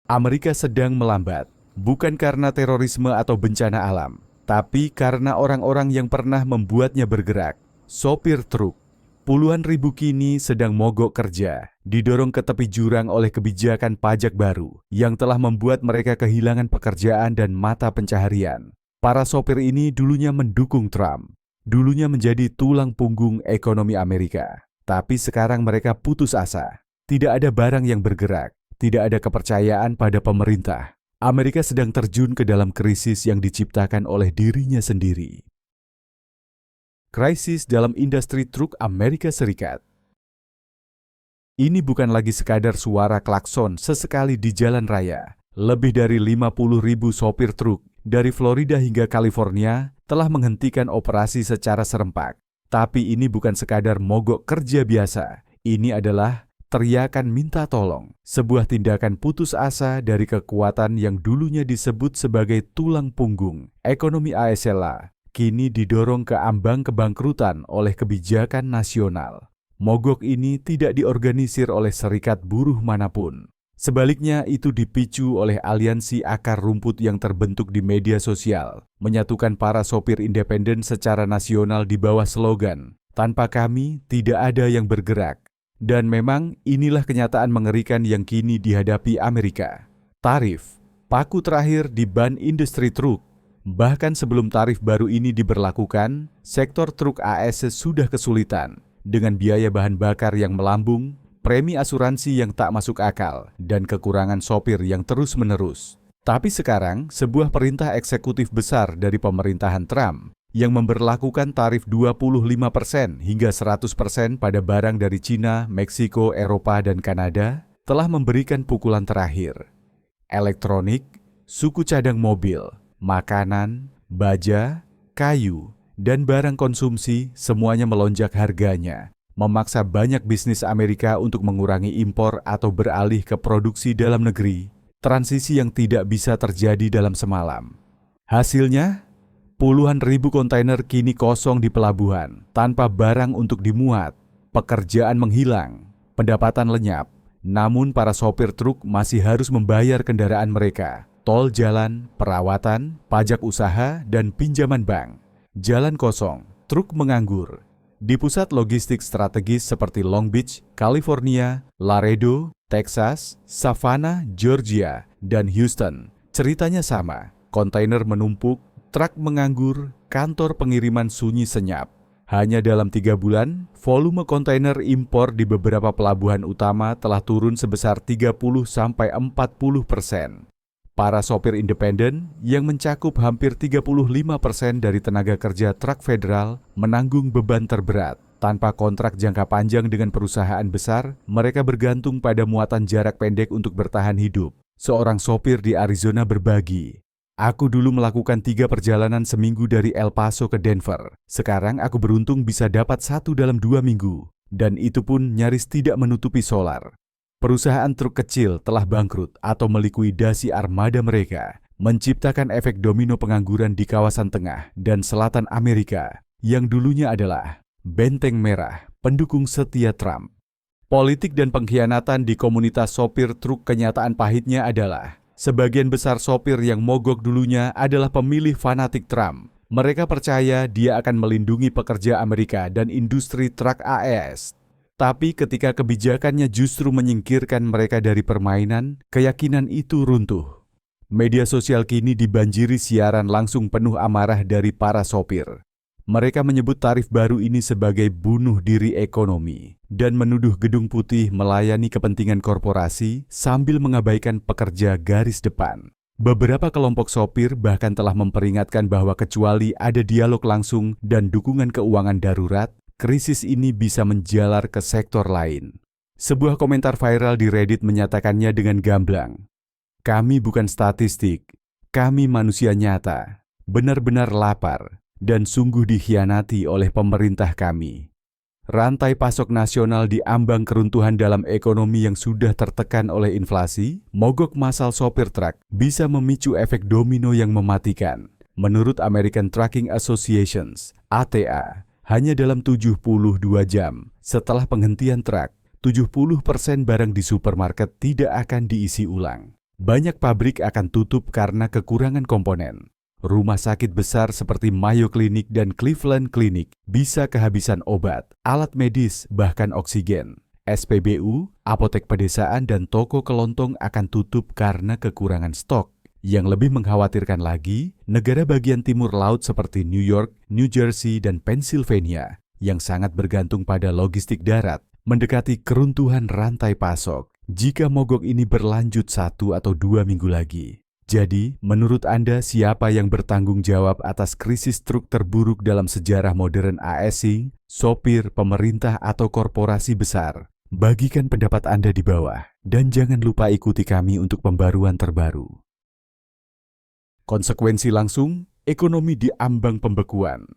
Amerika sedang melambat, bukan karena terorisme atau bencana alam, tapi karena orang-orang yang pernah membuatnya bergerak. Sopir truk, puluhan ribu kini sedang mogok kerja, didorong ke tepi jurang oleh kebijakan pajak baru yang telah membuat mereka kehilangan pekerjaan dan mata pencaharian. Para sopir ini dulunya mendukung Trump, dulunya menjadi tulang punggung ekonomi Amerika. Tapi sekarang mereka putus asa. Tidak ada barang yang bergerak, tidak ada kepercayaan pada pemerintah. Amerika sedang terjun ke dalam krisis yang diciptakan oleh dirinya sendiri. Krisis dalam industri truk Amerika Serikat. Ini bukan lagi sekadar suara klakson sesekali di jalan raya. Lebih dari 50.000 sopir truk dari Florida hingga California telah menghentikan operasi secara serempak. Tapi ini bukan sekadar mogok kerja biasa. Ini adalah teriakan minta tolong, sebuah tindakan putus asa dari kekuatan yang dulunya disebut sebagai tulang punggung ekonomi ASLA, kini didorong ke ambang kebangkrutan oleh kebijakan nasional. Mogok ini tidak diorganisir oleh serikat buruh manapun. Sebaliknya, itu dipicu oleh aliansi akar rumput yang terbentuk di media sosial, menyatukan para sopir independen secara nasional di bawah slogan, "Tanpa kami, tidak ada yang bergerak." Dan memang inilah kenyataan mengerikan yang kini dihadapi Amerika. Tarif, paku terakhir di ban industri truk. Bahkan sebelum tarif baru ini diberlakukan, sektor truk AS sudah kesulitan dengan biaya bahan bakar yang melambung, premi asuransi yang tak masuk akal, dan kekurangan sopir yang terus-menerus. Tapi sekarang, sebuah perintah eksekutif besar dari pemerintahan Trump yang memberlakukan tarif 25% hingga 100% pada barang dari Cina, Meksiko, Eropa, dan Kanada telah memberikan pukulan terakhir. Elektronik, suku cadang mobil, makanan, baja, kayu, dan barang konsumsi semuanya melonjak harganya, memaksa banyak bisnis Amerika untuk mengurangi impor atau beralih ke produksi dalam negeri, transisi yang tidak bisa terjadi dalam semalam. Hasilnya, puluhan ribu kontainer kini kosong di pelabuhan, tanpa barang untuk dimuat, pekerjaan menghilang, pendapatan lenyap, namun para sopir truk masih harus membayar kendaraan mereka, tol jalan, perawatan, pajak usaha, dan pinjaman bank. Jalan kosong, truk menganggur. Di pusat logistik strategis seperti Long Beach, California, Laredo, Texas, Savannah, Georgia, dan Houston, ceritanya sama. Kontainer menumpuk, truk menganggur, kantor pengiriman sunyi senyap. Hanya dalam 3 bulan, volume kontainer impor di beberapa pelabuhan utama telah turun sebesar 30–40%. Para sopir independen yang mencakup hampir 35% dari tenaga kerja truk federal menanggung beban terberat. Tanpa kontrak jangka panjang dengan perusahaan besar, mereka bergantung pada muatan jarak pendek untuk bertahan hidup. Seorang sopir di Arizona berbagi, "Aku dulu melakukan 3 perjalanan seminggu dari El Paso ke Denver. Sekarang aku beruntung bisa dapat 1 dalam 2 minggu. Dan itu pun nyaris tidak menutupi solar." Perusahaan truk kecil telah bangkrut atau melikuidasi armada mereka, menciptakan efek domino pengangguran di kawasan tengah dan selatan Amerika, yang dulunya adalah benteng merah pendukung setia Trump. Politik dan pengkhianatan di komunitas sopir truk. Kenyataan pahitnya adalah, sebagian besar sopir yang mogok dulunya adalah pemilih fanatik Trump. Mereka percaya dia akan melindungi pekerja Amerika dan industri truk AS. Tapi ketika kebijakannya justru menyingkirkan mereka dari permainan, keyakinan itu runtuh. Media sosial kini dibanjiri siaran langsung penuh amarah dari para sopir. Mereka menyebut tarif baru ini sebagai bunuh diri ekonomi dan menuduh Gedung Putih melayani kepentingan korporasi sambil mengabaikan pekerja garis depan. Beberapa kelompok sopir bahkan telah memperingatkan bahwa kecuali ada dialog langsung dan dukungan keuangan darurat, krisis ini bisa menjalar ke sektor lain. Sebuah komentar viral di Reddit menyatakannya dengan gamblang, "Kami bukan statistik, kami manusia nyata, benar-benar lapar, dan sungguh dikhianati oleh pemerintah kami." Rantai pasok nasional diambang keruntuhan dalam ekonomi yang sudah tertekan oleh inflasi. Mogok massal sopir truk bisa memicu efek domino yang mematikan. Menurut American Trucking Association (ATA), hanya dalam 72 jam setelah penghentian truk, 70% barang di supermarket tidak akan diisi ulang. Banyak pabrik akan tutup karena kekurangan komponen. Rumah sakit besar seperti Mayo Clinic dan Cleveland Clinic bisa kehabisan obat, alat medis, bahkan oksigen. SPBU, apotek pedesaan, dan toko kelontong akan tutup karena kekurangan stok. Yang lebih mengkhawatirkan lagi, negara bagian timur laut seperti New York, New Jersey, dan Pennsylvania yang sangat bergantung pada logistik darat mendekati keruntuhan rantai pasok jika mogok ini berlanjut 1 atau 2 minggu lagi. Jadi, menurut Anda siapa yang bertanggung jawab atas krisis truk terburuk dalam sejarah modern ASI, sopir, pemerintah, atau korporasi besar? Bagikan pendapat Anda di bawah, dan jangan lupa ikuti kami untuk pembaruan terbaru. Konsekuensi langsung, ekonomi di ambang pembekuan.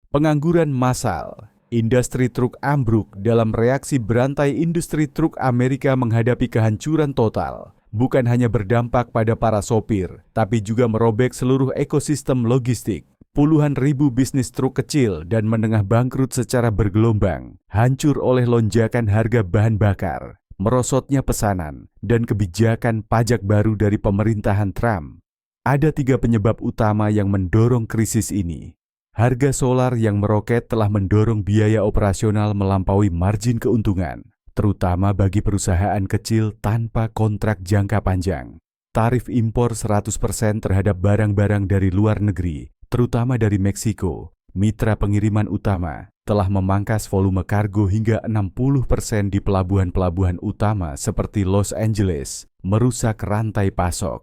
Pengangguran massal. Industri truk ambruk dalam reaksi berantai industri truk Amerika menghadapi kehancuran total. Bukan hanya berdampak pada para sopir, tapi juga merobek seluruh ekosistem logistik. Puluhan ribu bisnis truk kecil dan menengah bangkrut secara bergelombang, hancur oleh lonjakan harga bahan bakar, merosotnya pesanan, dan kebijakan pajak baru dari pemerintahan Trump. Ada 3 penyebab utama yang mendorong krisis ini. Harga solar yang meroket telah mendorong biaya operasional melampaui margin keuntungan, terutama bagi perusahaan kecil tanpa kontrak jangka panjang. Tarif impor 100% terhadap barang-barang dari luar negeri, terutama dari Meksiko, mitra pengiriman utama, telah memangkas volume kargo hingga 60% di pelabuhan-pelabuhan utama seperti Los Angeles, merusak rantai pasok.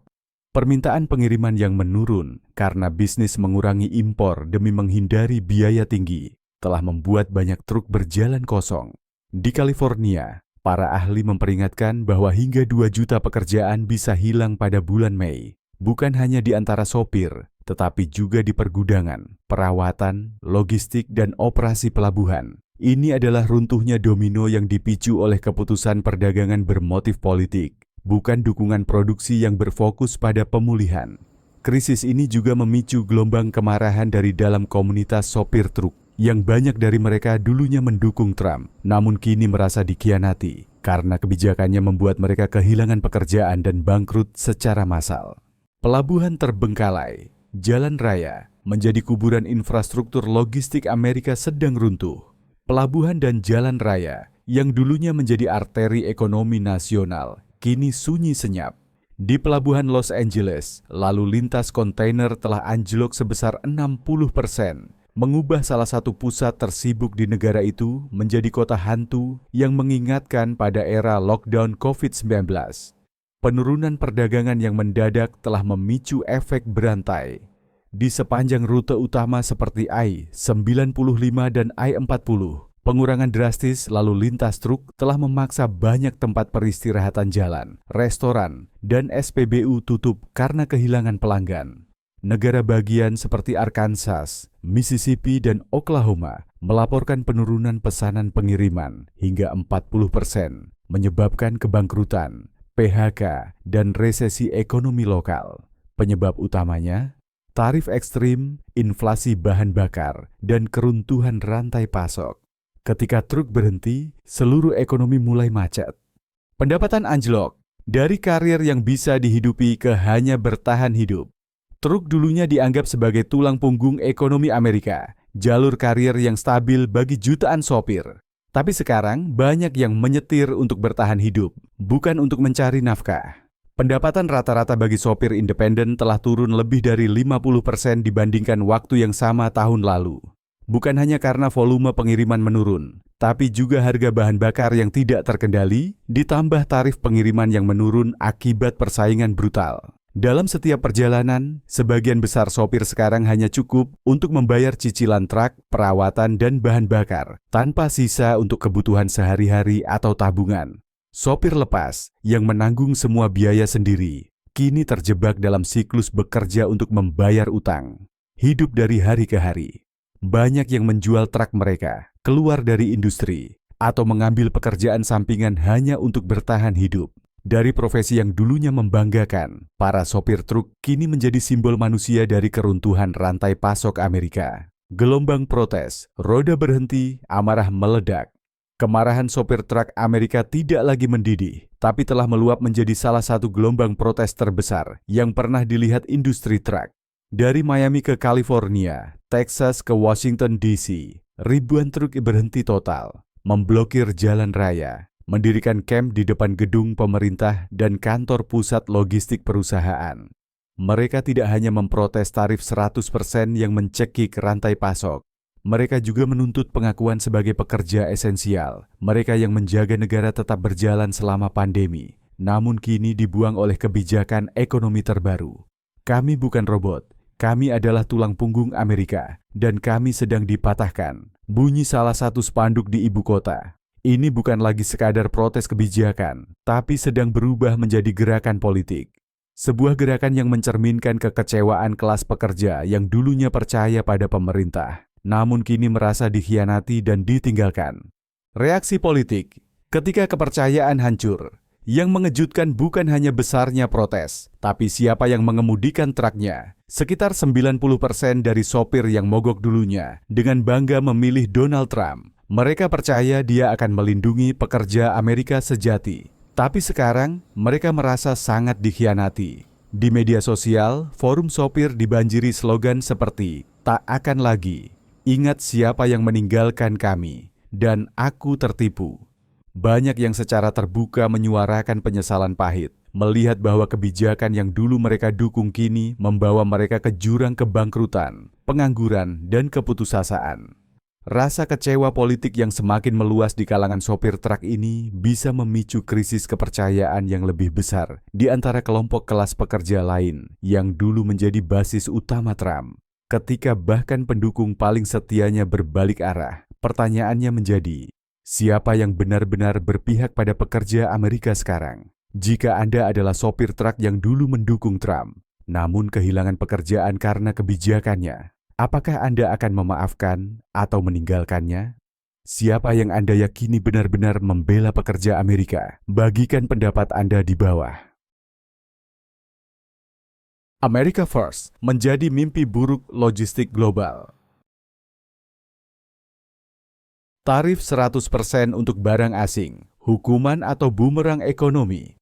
Permintaan pengiriman yang menurun karena bisnis mengurangi impor demi menghindari biaya tinggi, telah membuat banyak truk berjalan kosong. Di California, para ahli memperingatkan bahwa hingga 2 juta pekerjaan bisa hilang pada bulan Mei, bukan hanya di antara sopir, tetapi juga di pergudangan, perawatan, logistik, dan operasi pelabuhan. Ini adalah runtuhnya domino yang dipicu oleh keputusan perdagangan bermotif politik, bukan dukungan produksi yang berfokus pada pemulihan. Krisis ini juga memicu gelombang kemarahan dari dalam komunitas sopir truk, yang banyak dari mereka dulunya mendukung Trump, namun kini merasa dikhianati karena kebijakannya membuat mereka kehilangan pekerjaan dan bangkrut secara massal. Pelabuhan terbengkalai, jalan raya menjadi kuburan infrastruktur logistik Amerika sedang runtuh. Pelabuhan dan jalan raya yang dulunya menjadi arteri ekonomi nasional, kini sunyi senyap. Di pelabuhan Los Angeles, lalu lintas kontainer telah anjlok sebesar 60%. Mengubah salah satu pusat tersibuk di negara itu menjadi kota hantu yang mengingatkan pada era lockdown COVID-19. Penurunan perdagangan yang mendadak telah memicu efek berantai. Di sepanjang rute utama seperti I-95 dan I-40, pengurangan drastis lalu lintas truk telah memaksa banyak tempat peristirahatan jalan, restoran, dan SPBU tutup karena kehilangan pelanggan. Negara bagian seperti Arkansas, Mississippi, dan Oklahoma melaporkan penurunan pesanan pengiriman hingga 40%, menyebabkan kebangkrutan, PHK, dan resesi ekonomi lokal. Penyebab utamanya, tarif ekstrim, inflasi bahan bakar, dan keruntuhan rantai pasok. Ketika truk berhenti, seluruh ekonomi mulai macet. Pendapatan anjlok, dari karir yang bisa dihidupi ke hanya bertahan hidup. Truk dulunya dianggap sebagai tulang punggung ekonomi Amerika, jalur karir yang stabil bagi jutaan sopir. Tapi sekarang banyak yang menyetir untuk bertahan hidup, bukan untuk mencari nafkah. Pendapatan rata-rata bagi sopir independen telah turun lebih dari 50% dibandingkan waktu yang sama tahun lalu. Bukan hanya karena volume pengiriman menurun, tapi juga harga bahan bakar yang tidak terkendali, ditambah tarif pengiriman yang menurun akibat persaingan brutal. Dalam setiap perjalanan, sebagian besar sopir sekarang hanya cukup untuk membayar cicilan truk, perawatan, dan bahan bakar, tanpa sisa untuk kebutuhan sehari-hari atau tabungan. Sopir lepas yang menanggung semua biaya sendiri, kini terjebak dalam siklus bekerja untuk membayar utang. Hidup dari hari ke hari. Banyak yang menjual truk mereka, keluar dari industri, atau mengambil pekerjaan sampingan hanya untuk bertahan hidup. Dari profesi yang dulunya membanggakan, para sopir truk kini menjadi simbol manusia dari keruntuhan rantai pasok Amerika. Gelombang protes, roda berhenti, amarah meledak. Kemarahan sopir truk Amerika tidak lagi mendidih, tapi telah meluap menjadi salah satu gelombang protes terbesar yang pernah dilihat industri truk. Dari Miami ke California, Texas ke Washington DC, ribuan truk berhenti total, memblokir jalan raya, mendirikan kamp di depan gedung pemerintah dan kantor pusat logistik perusahaan. Mereka tidak hanya memprotes tarif 100% yang mencekik rantai pasok, mereka juga menuntut pengakuan sebagai pekerja esensial, mereka yang menjaga negara tetap berjalan selama pandemi, namun kini dibuang oleh kebijakan ekonomi terbaru. Kami bukan robot, kami adalah tulang punggung Amerika, dan kami sedang dipatahkan, bunyi salah satu spanduk di ibu kota. Ini bukan lagi sekadar protes kebijakan, tapi sedang berubah menjadi gerakan politik. Sebuah gerakan yang mencerminkan kekecewaan kelas pekerja yang dulunya percaya pada pemerintah, namun kini merasa dikhianati dan ditinggalkan. Reaksi politik ketika kepercayaan hancur. Yang mengejutkan bukan hanya besarnya protes, tapi siapa yang mengemudikan truknya. Sekitar 90% dari sopir yang mogok dulunya dengan bangga memilih Donald Trump. Mereka percaya dia akan melindungi pekerja Amerika sejati. Tapi sekarang mereka merasa sangat dikhianati. Di media sosial, forum sopir dibanjiri slogan seperti "Tak akan lagi", "Ingat siapa yang meninggalkan kami", dan "Aku tertipu". Banyak yang secara terbuka menyuarakan penyesalan pahit, melihat bahwa kebijakan yang dulu mereka dukung kini membawa mereka ke jurang kebangkrutan, pengangguran, dan keputusasaan. Rasa kecewa politik yang semakin meluas di kalangan sopir truk ini bisa memicu krisis kepercayaan yang lebih besar di antara kelompok kelas pekerja lain yang dulu menjadi basis utama Trump. Ketika bahkan pendukung paling setianya berbalik arah, pertanyaannya menjadi, siapa yang benar-benar berpihak pada pekerja Amerika sekarang? Jika Anda adalah sopir truk yang dulu mendukung Trump, namun kehilangan pekerjaan karena kebijakannya, apakah Anda akan memaafkan atau meninggalkannya? Siapa yang Anda yakini benar-benar membela pekerja Amerika? Bagikan pendapat Anda di bawah. America First menjadi mimpi buruk logistik global. Tarif 100% untuk barang asing, hukuman atau bumerang ekonomi.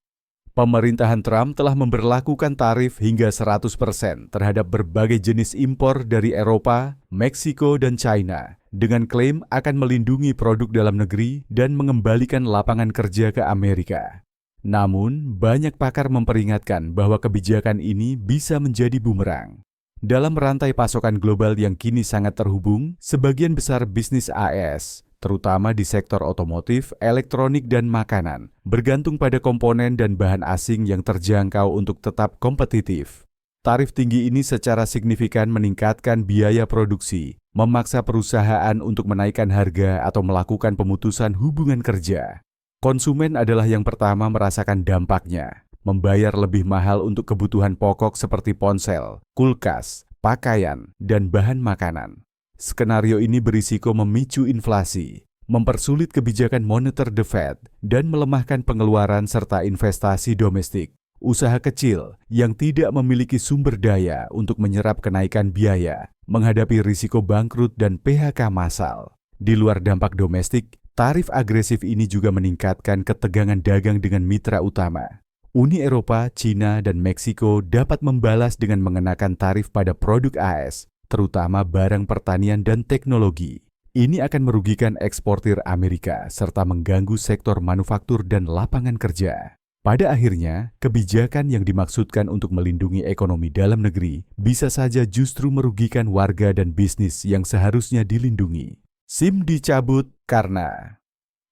Pemerintahan Trump telah memberlakukan tarif hingga 100% terhadap berbagai jenis impor dari Eropa, Meksiko, dan China, dengan klaim akan melindungi produk dalam negeri dan mengembalikan lapangan kerja ke Amerika. Namun, banyak pakar memperingatkan bahwa kebijakan ini bisa menjadi bumerang. Dalam rantai pasokan global yang kini sangat terhubung, sebagian besar bisnis AS, terutama di sektor otomotif, elektronik, dan makanan, bergantung pada komponen dan bahan asing yang terjangkau untuk tetap kompetitif. Tarif tinggi ini secara signifikan meningkatkan biaya produksi, memaksa perusahaan untuk menaikkan harga atau melakukan pemutusan hubungan kerja. Konsumen adalah yang pertama merasakan dampaknya, membayar lebih mahal untuk kebutuhan pokok seperti ponsel, kulkas, pakaian, dan bahan makanan. Skenario ini berisiko memicu inflasi, mempersulit kebijakan moneter The Fed, dan melemahkan pengeluaran serta investasi domestik. Usaha kecil yang tidak memiliki sumber daya untuk menyerap kenaikan biaya, menghadapi risiko bangkrut dan PHK massal. Di luar dampak domestik, tarif agresif ini juga meningkatkan ketegangan dagang dengan mitra utama. Uni Eropa, China, dan Meksiko dapat membalas dengan mengenakan tarif pada produk AS, terutama barang pertanian dan teknologi. Ini akan merugikan eksportir Amerika serta mengganggu sektor manufaktur dan lapangan kerja. Pada akhirnya, kebijakan yang dimaksudkan untuk melindungi ekonomi dalam negeri bisa saja justru merugikan warga dan bisnis yang seharusnya dilindungi. SIM dicabut karena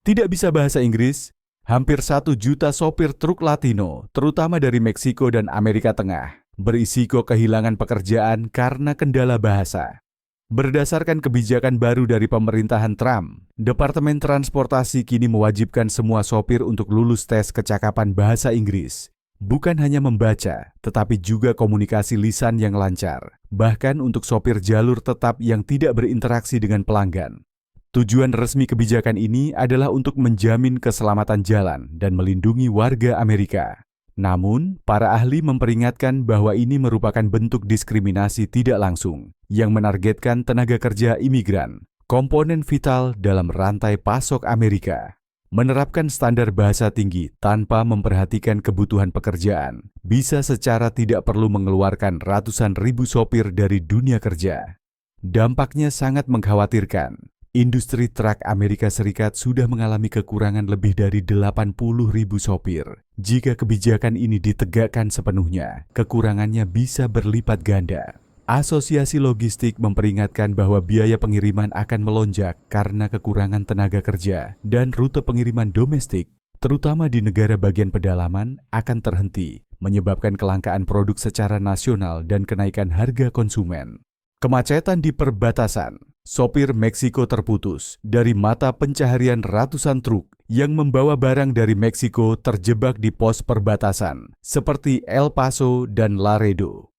tidak bisa bahasa Inggris. Hampir 1 juta sopir truk Latino, terutama dari Meksiko dan Amerika Tengah, berisiko kehilangan pekerjaan karena kendala bahasa. Berdasarkan kebijakan baru dari pemerintahan Trump, Departemen Transportasi kini mewajibkan semua sopir untuk lulus tes kecakapan bahasa Inggris. Bukan hanya membaca, tetapi juga komunikasi lisan yang lancar, bahkan untuk sopir jalur tetap yang tidak berinteraksi dengan pelanggan. Tujuan resmi kebijakan ini adalah untuk menjamin keselamatan jalan dan melindungi warga Amerika. Namun, para ahli memperingatkan bahwa ini merupakan bentuk diskriminasi tidak langsung yang menargetkan tenaga kerja imigran, komponen vital dalam rantai pasok Amerika. Menerapkan standar bahasa tinggi tanpa memperhatikan kebutuhan pekerjaan bisa secara tidak perlu mengeluarkan ratusan ribu sopir dari dunia kerja. Dampaknya sangat mengkhawatirkan. Industri truk Amerika Serikat sudah mengalami kekurangan lebih dari 80 ribu sopir. Jika kebijakan ini ditegakkan sepenuhnya, kekurangannya bisa berlipat ganda. Asosiasi Logistik memperingatkan bahwa biaya pengiriman akan melonjak karena kekurangan tenaga kerja dan rute pengiriman domestik, terutama di negara bagian pedalaman, akan terhenti, menyebabkan kelangkaan produk secara nasional dan kenaikan harga konsumen. Kemacetan di perbatasan. Sopir Meksiko terputus dari mata pencaharian ratusan truk yang membawa barang dari Meksiko terjebak di pos perbatasan seperti El Paso dan Laredo.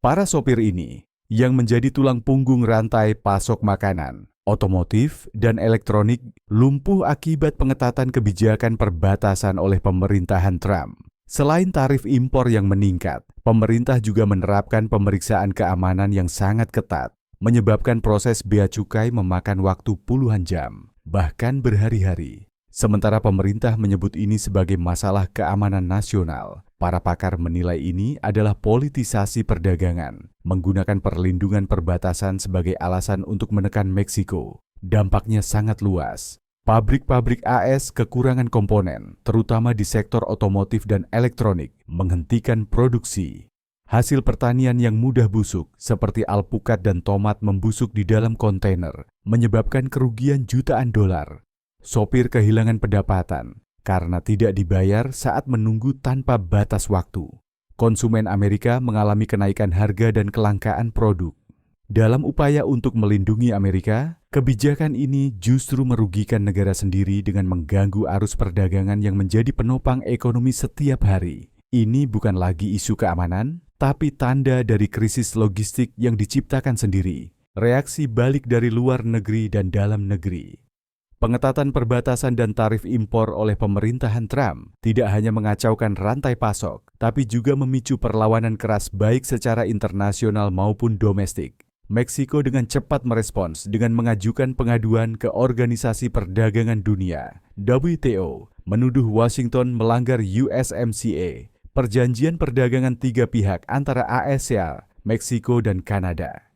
Para sopir ini, yang menjadi tulang punggung rantai pasok makanan, otomotif, dan elektronik, lumpuh akibat pengetatan kebijakan perbatasan oleh pemerintahan Trump. Selain tarif impor yang meningkat, pemerintah juga menerapkan pemeriksaan keamanan yang sangat ketat, menyebabkan proses bea cukai memakan waktu puluhan jam, bahkan berhari-hari. Sementara pemerintah menyebut ini sebagai masalah keamanan nasional, para pakar menilai ini adalah politisasi perdagangan, menggunakan perlindungan perbatasan sebagai alasan untuk menekan Meksiko. Dampaknya sangat luas. Pabrik-pabrik AS kekurangan komponen, terutama di sektor otomotif dan elektronik, menghentikan produksi. Hasil pertanian yang mudah busuk, seperti alpukat dan tomat membusuk di dalam kontainer, menyebabkan kerugian jutaan dolar. Sopir kehilangan pendapatan karena tidak dibayar saat menunggu tanpa batas waktu. Konsumen Amerika mengalami kenaikan harga dan kelangkaan produk. Dalam upaya untuk melindungi Amerika, kebijakan ini justru merugikan negara sendiri dengan mengganggu arus perdagangan yang menjadi penopang ekonomi setiap hari. Ini bukan lagi isu keamanan, tapi tanda dari krisis logistik yang diciptakan sendiri, reaksi balik dari luar negeri dan dalam negeri. Pengetatan perbatasan dan tarif impor oleh pemerintahan Trump tidak hanya mengacaukan rantai pasok, tapi juga memicu perlawanan keras baik secara internasional maupun domestik. Meksiko dengan cepat merespons dengan mengajukan pengaduan ke Organisasi Perdagangan Dunia, WTO, menuduh Washington melanggar USMCA, perjanjian perdagangan tiga pihak antara ASEAN, Meksiko, dan Kanada.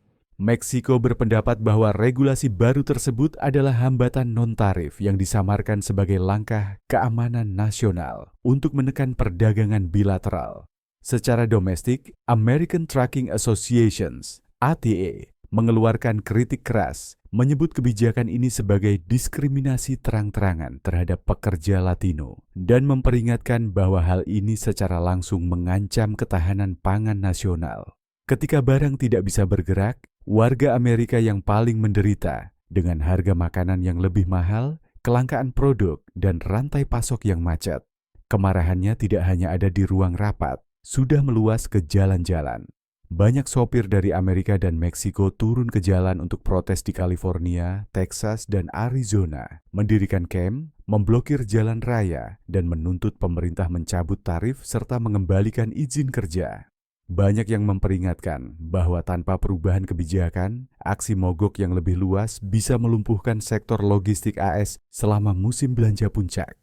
Meksiko berpendapat bahwa regulasi baru tersebut adalah hambatan non-tarif yang disamarkan sebagai langkah keamanan nasional untuk menekan perdagangan bilateral. Secara domestik, American Trucking Associations, ATA, mengeluarkan kritik keras, menyebut kebijakan ini sebagai diskriminasi terang-terangan terhadap pekerja Latino dan memperingatkan bahwa hal ini secara langsung mengancam ketahanan pangan nasional. Ketika barang tidak bisa bergerak, warga Amerika yang paling menderita dengan harga makanan yang lebih mahal, kelangkaan produk, dan rantai pasok yang macet. Kemarahannya tidak hanya ada di ruang rapat, sudah meluas ke jalan-jalan. Banyak sopir dari Amerika dan Meksiko turun ke jalan untuk protes di California, Texas, dan Arizona, mendirikan kamp, memblokir jalan raya, dan menuntut pemerintah mencabut tarif serta mengembalikan izin kerja. Banyak yang memperingatkan bahwa tanpa perubahan kebijakan, aksi mogok yang lebih luas bisa melumpuhkan sektor logistik AS selama musim belanja puncak.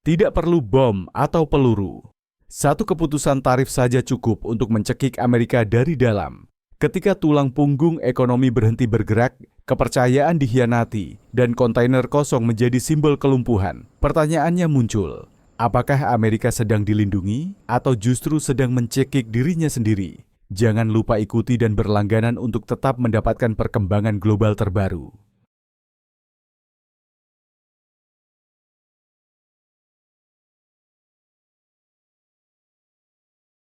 Tidak perlu bom atau peluru. Satu keputusan tarif saja cukup untuk mencekik Amerika dari dalam. Ketika tulang punggung ekonomi berhenti bergerak, kepercayaan dikhianati, dan kontainer kosong menjadi simbol kelumpuhan, pertanyaannya muncul. Apakah Amerika sedang dilindungi atau justru sedang mencekik dirinya sendiri? Jangan lupa ikuti dan berlangganan untuk tetap mendapatkan perkembangan global terbaru.